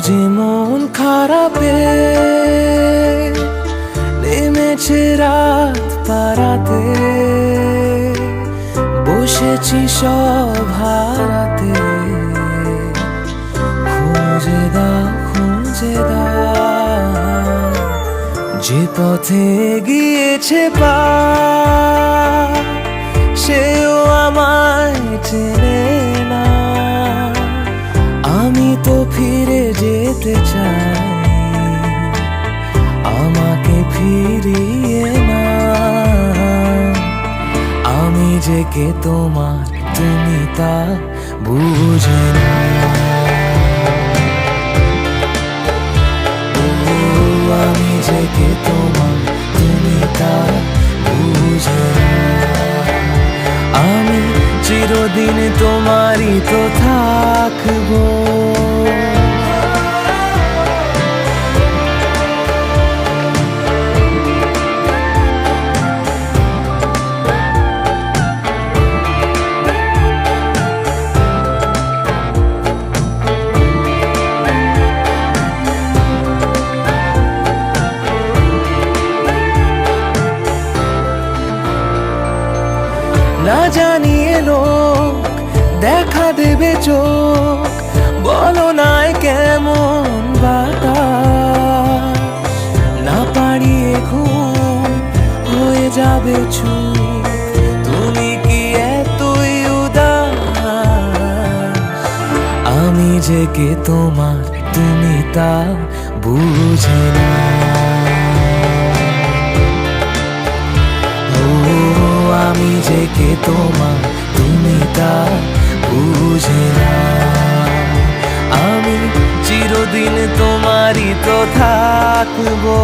যে মন খারাপে নেমেছে রাত পারাতে, বসেছি সব হারাতে। খুঁজে দাও খুঁজে দাও, যে পথে গিয়েছে পা সেও আমায় চেনে না। আমি তো ফিরে যেতে চাই, আমাকে ফিরিয়ে না। আমি যে কে তোমার, তুমি তা বুঝে না। আমি যে কে তোমার, তুমি তা বুঝে না। আমি চিরদিন তোমারই তো থাকবো। না জানিয়ে লোক দেখা দেবে চোখ, বলো নাই কেমন বাতাস। না পারিয়ে ঘুম হয়ে যাবে চুপ, তুমি কি এতই উদাস। আমি যে কে তোমার, তুমি তা বুঝে না। আমি যে কে তোমার, তুমি তা বুঝে না। আমি চিরদিন তোমারই তো থাকবো।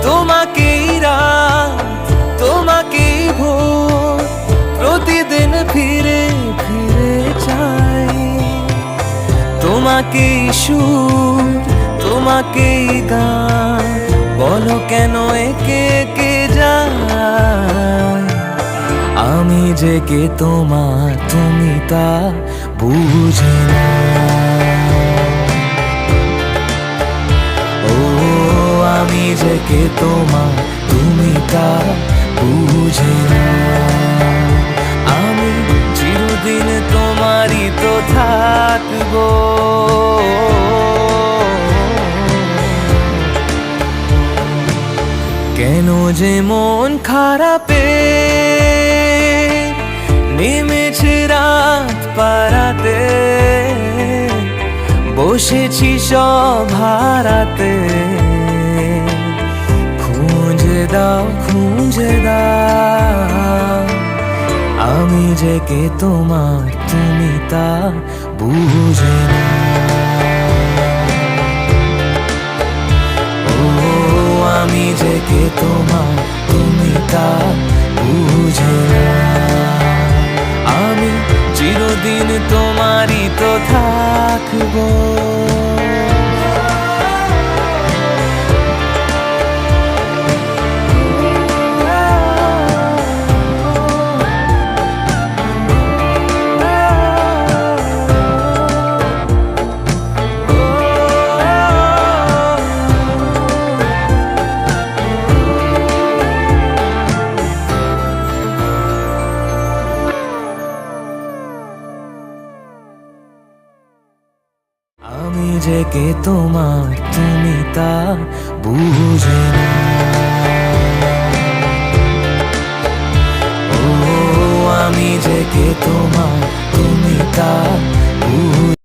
তোমাকেই রাত, তোমাকেই ভোর, প্রতিদিন ফিরে ফিরে চাই। তোমাকেই সুর, তোমাকেই গান, বলো কেন একে একে যায়। আমি যে কে তোমার, তুমি তা বুঝে না। আমি যে কে তোমার, তুমি তা বুঝে না। আমি চিরদিন তোমারই তো থাকবো। কেন যে মন খারাপে নেমেছে রাত পারাতে, বসেছি সব হারাতে। খুঁজে দাও খুঁজে দাও, আমি যে কে তোমার, তুমি তা বুঝে না। আমি যে কে তোমার, তুমি তা বুঝে না। আমি চিরদিন তোমারই তো থাকবো। আমি যে কে তোমার, তুমি তা বুঝে না। আমি যে কে তোমার, তুমি তা বুঝে না।